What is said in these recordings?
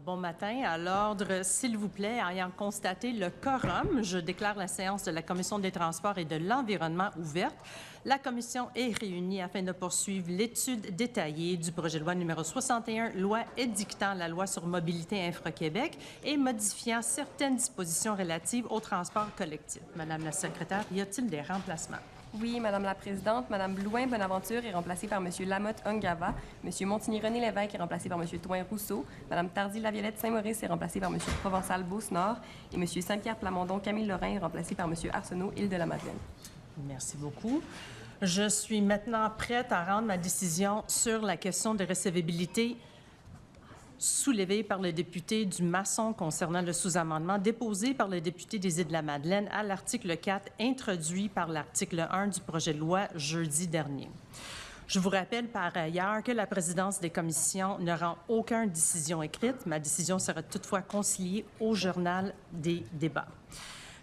Bon matin. À l'ordre, s'il vous plaît, ayant constaté le quorum, je déclare la séance de la Commission des Transports et de l'Environnement ouverte. La Commission est réunie afin de poursuivre l'étude détaillée du projet de loi numéro 61, loi édictant la loi sur mobilité Infra-Québec et modifiant certaines dispositions relatives au transport collectif. Madame la secrétaire, y a-t-il des remplacements? Oui, Madame la Présidente. Madame Blouin-Bonaventure est remplacée par Monsieur Lamotte-Ungava. Monsieur Montigny-René-Lévesque est remplacé par Monsieur Toin-Rousseau. Madame Tardy-Laviolette-Saint-Maurice est remplacée par Monsieur Provençal-Beauce-Nord. Et Monsieur Saint-Pierre-Plamondon-Camille Lorrain est remplacé par Monsieur Arsenault, Île-de-la-Madeleine. Merci beaucoup. Je suis maintenant prête à rendre ma décision sur la question de recevabilité soulevée par le député du Masson concernant le sous-amendement déposé par le député des Îles-de-la-Madeleine à l'article 4, introduit par l'article 1 du projet de loi jeudi dernier. Je vous rappelle par ailleurs que la présidence des commissions ne rend aucune décision écrite. Ma décision sera toutefois conciliée au journal des débats.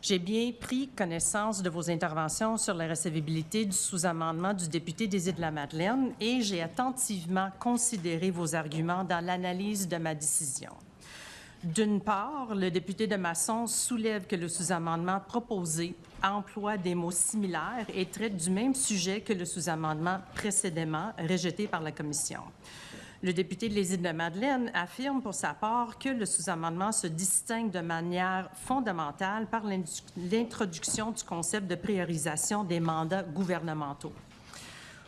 J'ai bien pris connaissance de vos interventions sur la recevabilité du sous-amendement du député des Îles-de-la-Madeleine et j'ai attentivement considéré vos arguments dans l'analyse de ma décision. D'une part, le député de Masson soulève que le sous-amendement proposé emploie des mots similaires et traite du même sujet que le sous-amendement précédemment rejeté par la Commission. Le député des Îles-de-la-Madeleine affirme pour sa part que le sous-amendement se distingue de manière fondamentale par l'introduction du concept de priorisation des mandats gouvernementaux.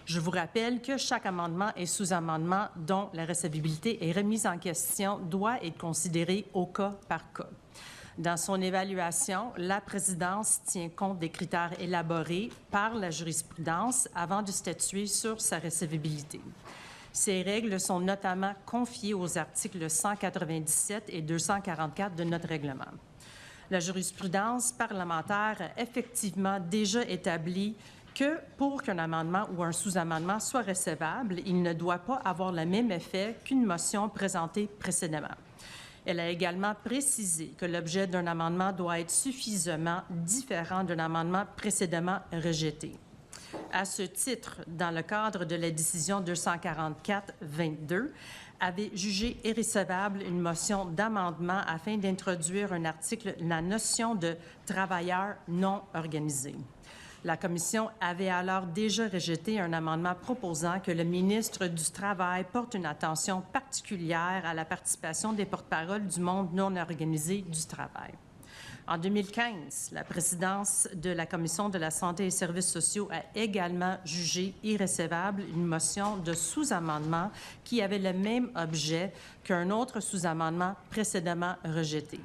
Je vous rappelle que chaque amendement et sous-amendement dont la recevabilité est remise en question doit être considéré au cas par cas. Dans son évaluation, la présidence tient compte des critères élaborés par la jurisprudence avant de statuer sur sa recevabilité. Ces règles sont notamment confiées aux articles 197 et 244 de notre règlement. La jurisprudence parlementaire a effectivement déjà établi que pour qu'un amendement ou un sous-amendement soit recevable, il ne doit pas avoir le même effet qu'une motion présentée précédemment. Elle a également précisé que l'objet d'un amendement doit être suffisamment différent d'un amendement précédemment rejeté. À ce titre, dans le cadre de la décision 244-22, avait jugé irrécevable une motion d'amendement afin d'introduire un article, la notion de travailleurs non organisés. La Commission avait alors déjà rejeté un amendement proposant que le ministre du Travail porte une attention particulière à la participation des porte-paroles du monde non organisé du travail. En 2015, la présidence de la Commission de la Santé et Services sociaux a également jugé irrécevable une motion de sous-amendement qui avait le même objet qu'un autre sous-amendement précédemment rejeté.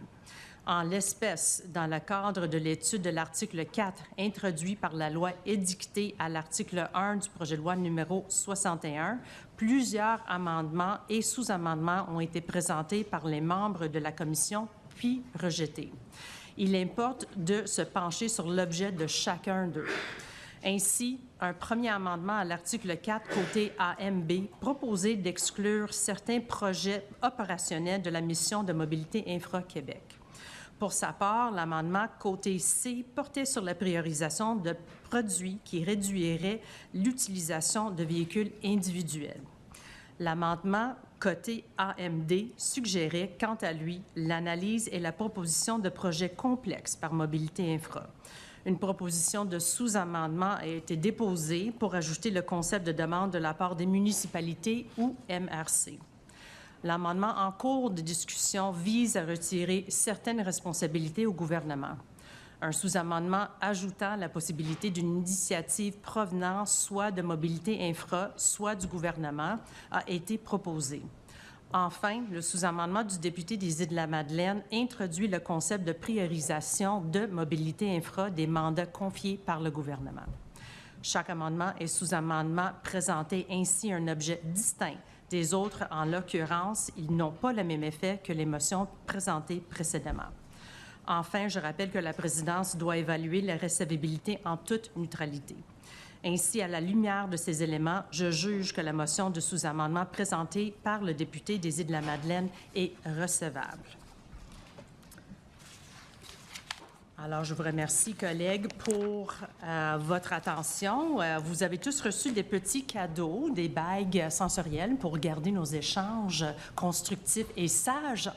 En l'espèce, dans le cadre de l'étude de l'article 4 introduit par la loi édictée à l'article 1 du projet de loi numéro 61, plusieurs amendements et sous-amendements ont été présentés par les membres de la Commission puis rejetés. Il importe de se pencher sur l'objet de chacun d'eux. Ainsi, un premier amendement à l'article 4, côté AMB, proposait d'exclure certains projets opérationnels de la mission de mobilité Infra-Québec. Pour sa part, l'amendement côté C portait sur la priorisation de produits qui réduiraient l'utilisation de véhicules individuels. L'amendement côté AMD suggérait, quant à lui, l'analyse et la proposition de projets complexes par Mobilité Infra. Une proposition de sous-amendement a été déposée pour ajouter le concept de demande de la part des municipalités ou MRC. L'amendement en cours de discussion vise à retirer certaines responsabilités au gouvernement. Un sous-amendement ajoutant la possibilité d'une initiative provenant soit de Mobilité Infra, soit du gouvernement, a été proposé. Enfin, le sous-amendement du député des Îles-de-la-Madeleine introduit le concept de priorisation de Mobilité Infra des mandats confiés par le gouvernement. Chaque amendement et sous-amendement présentait ainsi un objet distinct des autres. En l'occurrence, ils n'ont pas le même effet que les motions présentées précédemment. Enfin, je rappelle que la présidence doit évaluer la recevabilité en toute neutralité. Ainsi, à la lumière de ces éléments, je juge que la motion de sous-amendement présentée par le député des Îles-de-la-Madeleine est recevable. Alors, je vous remercie, collègues, pour votre attention. Vous avez tous reçu des petits cadeaux, des bagues sensorielles pour garder nos échanges constructifs et sages.